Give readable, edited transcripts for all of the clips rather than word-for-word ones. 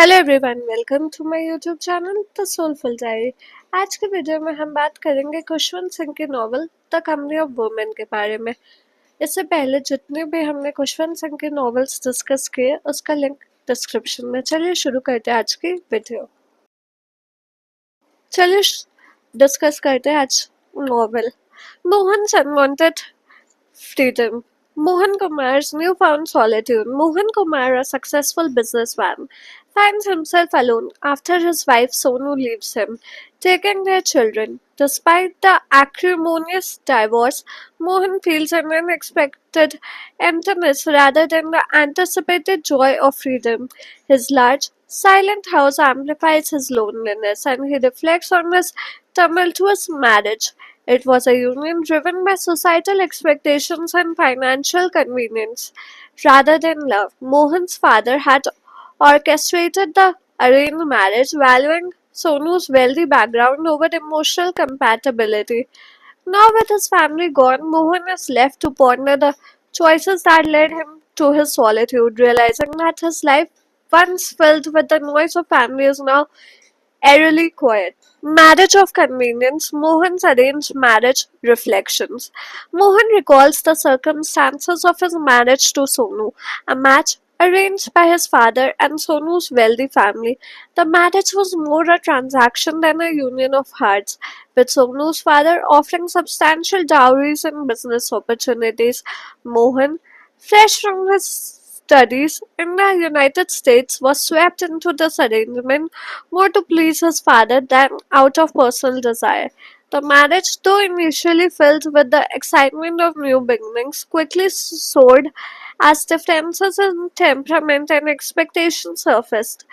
Hello everyone, welcome to my YouTube channel the soulful diary. आज के video में हम बात करेंगे खुशवंत सिंह की novel the company of women के बारे में। इससे पहले जितने भी हमने खुशवंत सिंह के नॉवेल्स डिस्कस किए उसका लिंक डिस्क्रिप्शन में। चलिए शुरू करते हैं आज की वीडियो। चलिए डिस्कस करते हैं आज novel. Mohan unwanted freedom. Mohan Kumar's newfound solitude. Mohan Kumar, a successful businessman, finds himself alone after his wife Sonu leaves him, taking their children. Despite the acrimonious divorce, Mohan feels an unexpected emptiness rather than the anticipated joy of freedom. His large, silent house amplifies his loneliness, and he reflects on his tumultuous marriage. It was a union driven by societal expectations and financial convenience rather than love. Mohan's father had orchestrated the arranged marriage, valuing Sonu's wealthy background over emotional compatibility. Now, with his family gone, Mohan is left to ponder the choices that led him to his solitude, realizing that his life, once filled with the noise of family, is now eerily quiet. Marriage of convenience. Mohan's arranged marriage reflections. Mohan recalls the circumstances of his marriage to Sonu, a match arranged by his father and Sonu's wealthy family. The marriage was more a transaction than a union of hearts, with Sonu's father offering substantial dowries and business opportunities. Mohan, fresh from his studies in the United States, was swept into this arrangement more to please his father than out of personal desire. The marriage, though initially filled with the excitement of new beginnings, quickly soared as differences in temperament and expectation surfaced.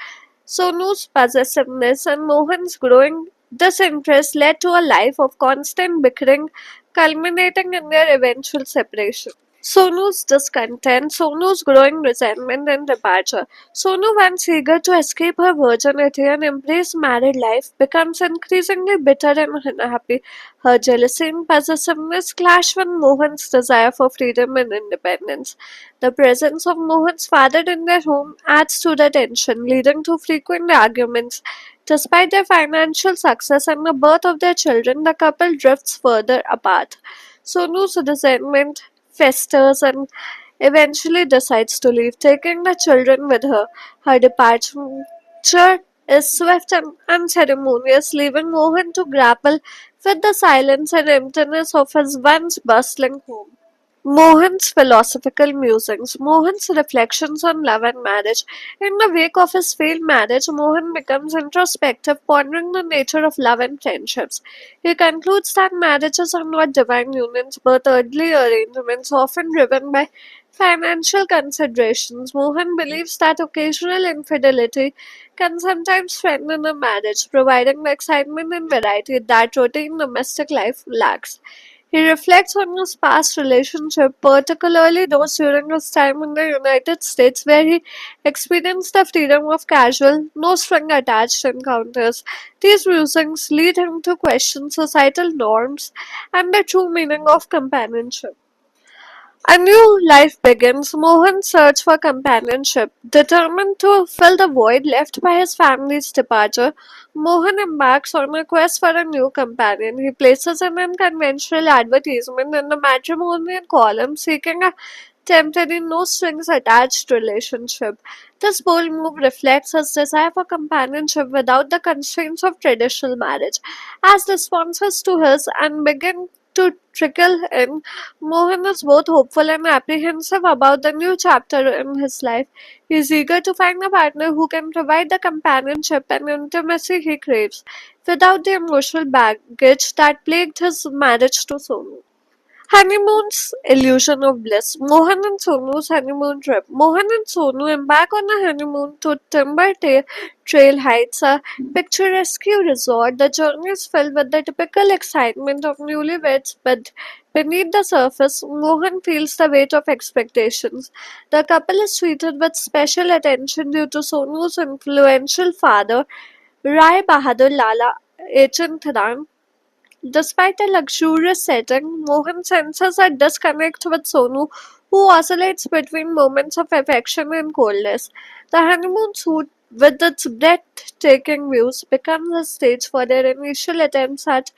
Sonu's possessiveness and Mohan's growing disinterest led to a life of constant bickering, culminating in their eventual separation. Sonu's discontent, Sonu's growing resentment and departure. Sonu, once eager to escape her virginity and embrace married life, becomes increasingly bitter and unhappy. Her jealousy and possessiveness clash with Mohan's desire for freedom and independence. The presence of Mohan's father in their home adds to the tension, leading to frequent arguments. Despite their financial success and the birth of their children, the couple drifts further apart. Sonu's resentment festers and eventually decides to leave, taking the children with her. Her departure is swift and unceremonious, leaving Mohan to grapple with the silence and emptiness of his once bustling home. Mohan's philosophical musings. Mohan's reflections on love and marriage. In the wake of his failed marriage, Mohan becomes introspective, pondering the nature of love and friendships. He concludes that marriages are not divine unions but earthly arrangements often driven by financial considerations. Mohan believes that occasional infidelity can sometimes strengthen a marriage, providing the excitement and variety that routine domestic life lacks. He reflects on his past relationship, particularly those during his time in the United States, where he experienced the freedom of casual, no string attached encounters. These musings lead him to question societal norms and the true meaning of companionship. A new life begins. Mohan's search for companionship. Determined to fill the void left by his family's departure, Mohan embarks on a quest for a new companion. He places an unconventional advertisement in the matrimonial column seeking a temporary, no strings attached relationship. This bold move reflects his desire for companionship without the constraints of traditional marriage. As responses to his and begin to trickle in, Mohan is both hopeful and apprehensive about the new chapter in his life. He is eager to find a partner who can provide the companionship and intimacy he craves, without the emotional baggage that plagued his marriage to Sonu. Honeymoon's illusion of bliss. Mohan and Sonu's honeymoon trip. Mohan and Sonu embark on a honeymoon to Trail Heights, a picturesque resort. The journey is filled with the typical excitement of newlyweds, but beneath the surface, Mohan feels the weight of expectations. The couple is treated with special attention due to Sonu's influential father, Rai Bahadur Lala Echan. Despite the luxurious setting, Mohan senses a disconnect with Sonu, who oscillates between moments of affection and coldness. The honeymoon suit with its breathtaking views, becomes a stage for their initial attempts at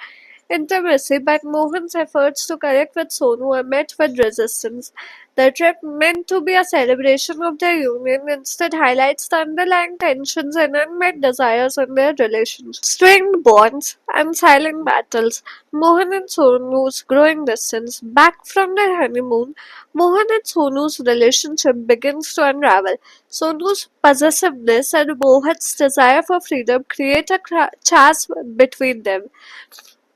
intimacy, but Mohan's efforts to connect with Sonu are met with resistance. The trip, meant to be a celebration of their union, instead highlights the underlying tensions and unmet desires in their relationship. Strained bonds and silent battles. Mohan and Sonu's growing distance. Back from their honeymoon, Mohan and Sonu's relationship begins to unravel. Sonu's possessiveness and Mohan's desire for freedom create a chasm between them.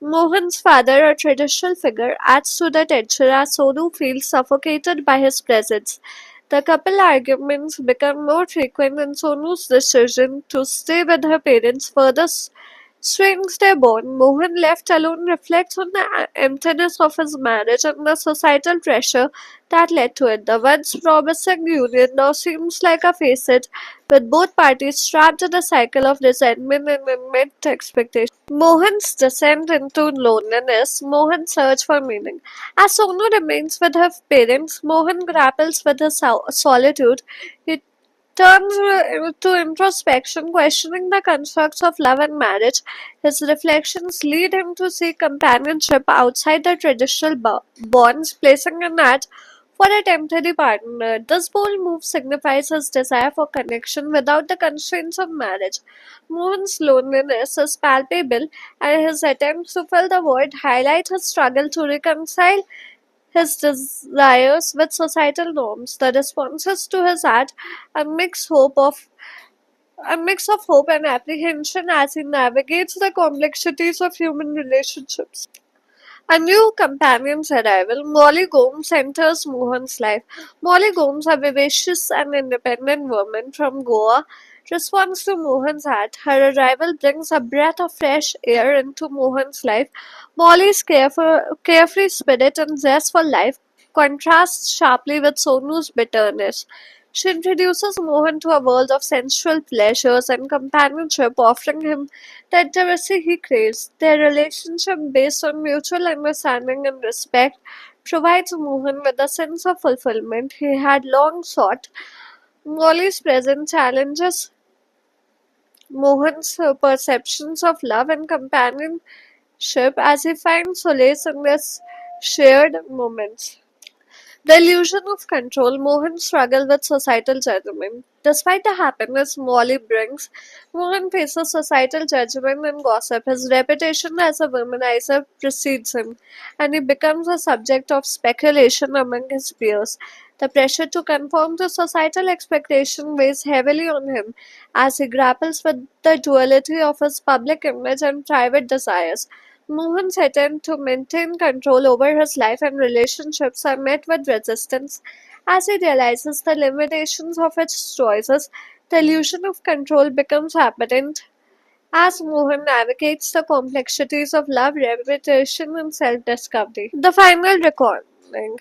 Mohan's father, a traditional figure, adds to the tension as Sonu feels suffocated by his presence. The couple arguments become more frequent, and Sonu's decision to stay with her parents further strains their bond. Mohan, left alone, reflects on the emptiness of his marriage and the societal pressure that led to it. The once promising union now seems like a facade, with both parties trapped in a cycle of resentment and unmet expectations. Mohan's descent into loneliness, Mohan's search for meaning. As Sonu remains with her parents, Mohan grapples with his solitude. He turns to introspection, questioning the constructs of love and marriage. His reflections lead him to seek companionship outside the traditional bonds, placing an ad for a temporary partner. This bold move signifies his desire for connection without the constraints of marriage. Mohan's loneliness is palpable, and his attempts to fill the void highlight his struggle to reconcile his desires with societal norms. The responses to his art a mix of hope and apprehension as he navigates the complexities of human relationships. A new companion's arrival, Molly Gomes enters Mohan's life. Molly Gomes, a vivacious and independent woman from Goa, responds to Mohan's art. Her arrival brings a breath of fresh air into Mohan's life. Molly's carefree spirit and zest for life contrasts sharply with Sonu's bitterness. She introduces Mohan to a world of sensual pleasures and companionship, offering him the intimacy he craves. Their relationship, based on mutual understanding and respect, provides Mohan with a sense of fulfillment he had long sought. Molly's presence challenges Mohan's perceptions of love and companionship as he finds solace in their shared moments. The illusion of control, Mohan struggled with societal judgment. Despite the happiness Molly brings, Mohan faces societal judgment and gossip. His reputation as a womanizer precedes him, and he becomes a subject of speculation among his peers. The pressure to conform to societal expectation weighs heavily on him as he grapples with the duality of his public image and private desires. Mohan's attempt to maintain control over his life and relationships are met with resistance as he realizes the limitations of his choices. The illusion of control becomes apparent as Mohan navigates the complexities of love, reputation, and self discovery. The final recording.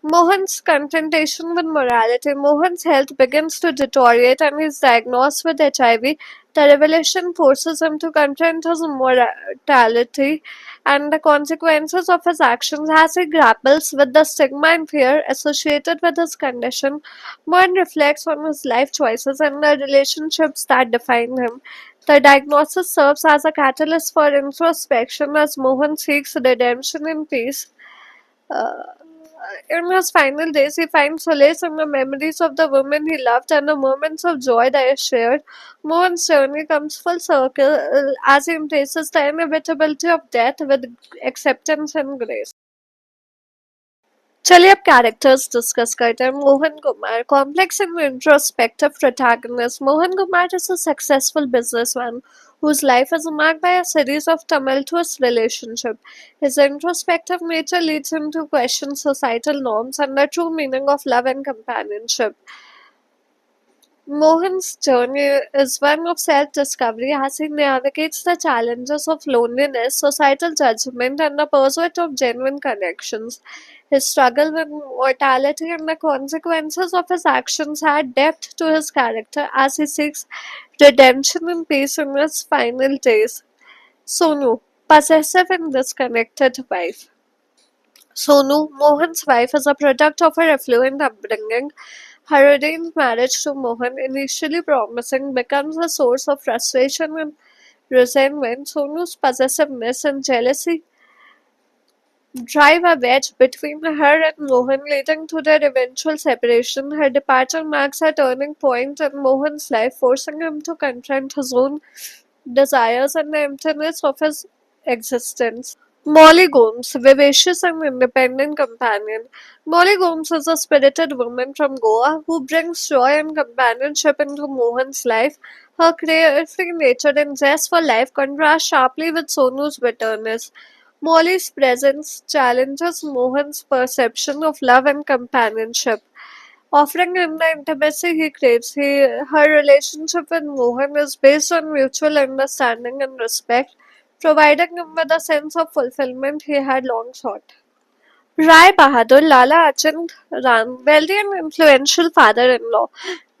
Mohan's confrontation with morality. Mohan's health begins to deteriorate and he is diagnosed with HIV. The revelation forces him to confront his mortality and the consequences of his actions as he grapples with the stigma and fear associated with his condition. Mohan reflects on his life choices and the relationships that define him. The diagnosis serves as a catalyst for introspection as Mohan seeks redemption and peace. Uh, in his final days, he finds solace in the memories of the women he loved and the moments of joy they shared. Mohan's journey comes full circle as he embraces the inevitability of death with acceptance and grace. चलिए अब characters discuss करते हैं Mohan Kumar complex and introspective protagonist Mohan Kumar is a successful businessman whose life is marked by a series of tumultuous relationships. His introspective nature leads him to question societal norms and the true meaning of love and companionship. Mohan's journey is one of self discovery as he navigates the challenges of loneliness, societal judgment, and the pursuit of genuine connections. His struggle with mortality and the consequences of his actions add depth to his character as he seeks redemption and peace in his final days. Sonu, possessive and disconnected wife. Sonu, Mohan's wife, is a product of her affluent upbringing. Her arranged marriage to Mohan, initially promising, becomes a source of frustration and resentment. Sonu's possessiveness and jealousy drive a wedge between her and Mohan, leading to their eventual separation. Her departure marks a turning point in Mohan's life, forcing him to confront his own desires and the emptiness of his existence. Molly Gomes, vivacious and independent companion. Molly Gomes is a spirited woman from Goa who brings joy and companionship into Mohan's life. Her carefree nature and zest for life contrast sharply with Sonu's bitterness. Molly's presence challenges Mohan's perception of love and companionship, offering him the intimacy he craves. Her relationship with Mohan is based on mutual understanding and respect, providing him with a sense of fulfillment he had long sought. Rai Bahadur Lala Achand Ram, wealthy and influential father-in-law.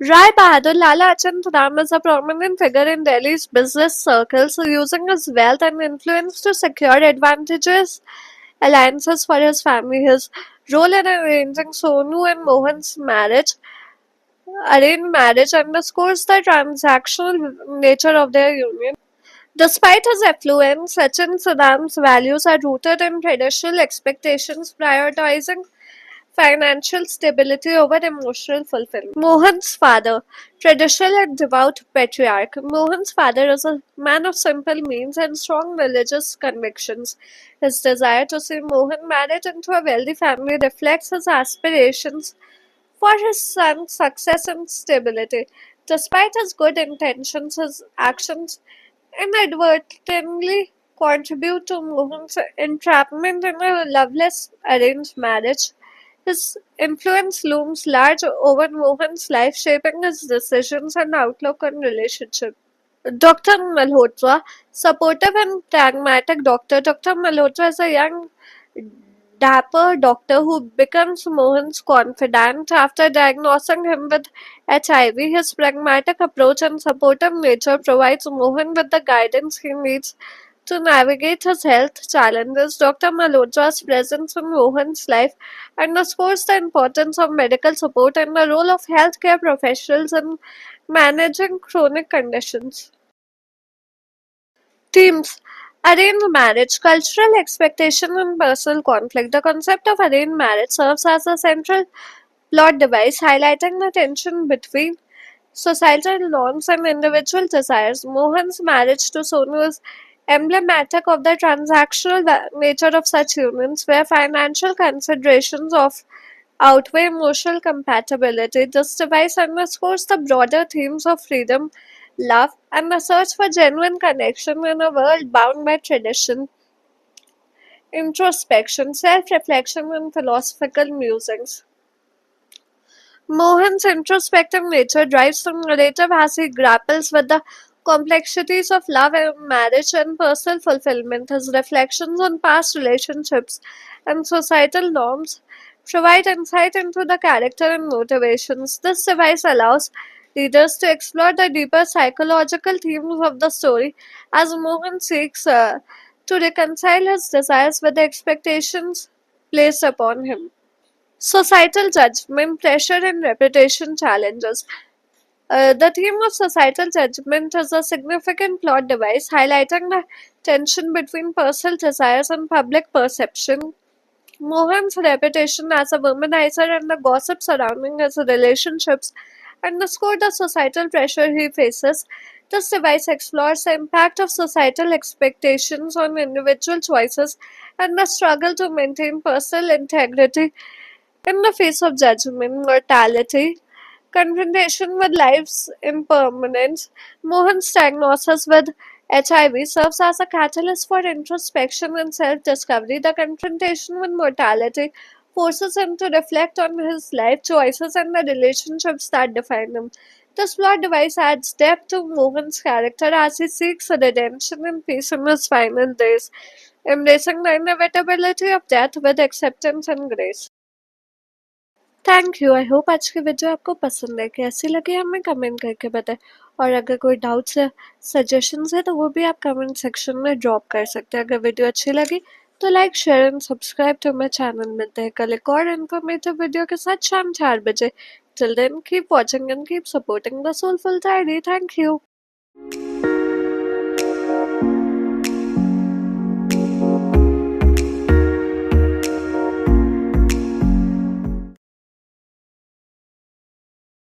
Rai Bahadur Lala Achand Ram is a prominent figure in Delhi's business circles, using his wealth and influence to secure advantageous alliances for his family. His role in arranging Sonu and Mohan's arranged marriage underscores the transactional nature of their union. Despite his affluence, Sachin Saddam's values are rooted in traditional expectations, prioritizing financial stability over emotional fulfillment. Mohan's father, traditional and devout patriarch. Mohan's father is a man of simple means and strong religious convictions. His desire to see Mohan married into a wealthy family reflects his aspirations for his son's success and stability. Despite his good intentions, his actions inadvertently contribute to Mohan's entrapment in a loveless arranged marriage. His influence looms large over Mohan's life, shaping his decisions and outlook on relationships. Dr. Malhotra, supportive and pragmatic doctor. Dr. Malhotra is a young, dapper doctor who becomes Mohan's confidant after diagnosing him with HIV. His pragmatic approach and supportive nature provides Mohan with the guidance he needs to navigate his health challenges. Dr. Malhotra's presence in Mohan's life underscores the importance of medical support and the role of healthcare professionals in managing chronic conditions. Themes: Arranged marriage, cultural expectation, and personal conflict. The concept of arranged marriage serves as a central plot device, highlighting the tension between societal norms and individual desires. Mohan's marriage to Sonu is emblematic of the transactional nature of such unions, where financial considerations of outweigh emotional compatibility. This device underscores the broader themes of freedom, love, and the search for genuine connection in a world bound by tradition, introspection, self reflection, and philosophical musings. Mohan's introspective nature drives the narrative as he grapples with the complexities of love and marriage and personal fulfillment. His reflections on past relationships and societal norms provide insight into the character and motivations. This device allows readers to explore the deeper psychological themes of the story as Mohan seeks to reconcile his desires with the expectations placed upon him. Societal judgment, pressure, and reputation challenges. The theme of societal judgment is a significant plot device highlighting the tension between personal desires and public perception. Mohan's reputation as a womanizer and the gossip surrounding his relationships underscore the societal pressure he faces. This device explores the impact of societal expectations on individual choices and the struggle to maintain personal integrity in the face of judgment, mortality, confrontation with life's impermanence. Mohan's diagnosis with HIV serves as a catalyst for introspection and self discovery. The confrontation with mortality forces him to reflect on his life choices and the relationships that define him. This plot device adds depth to Mohan's character as he seeks redemption and peace in his final days, embracing the inevitability of death with acceptance and grace. Thank you. I hope आज की video आपको पसंद है। कैसी लगी हमें comment करके बताएं, और अगर कोई डाउट्स या सजेशंस है तो वो भी आप कमेंट सेक्शन में ड्रॉप कर सकते हैं। अगर वीडियो अच्छी लगी तो like, share and subscribe to my channel. मिलते हैं कल एक और इन्फॉर्मेटिव वीडियो के साथ शाम 4 बजे। Till then keep watching and keep supporting the soulful diary. Thank you.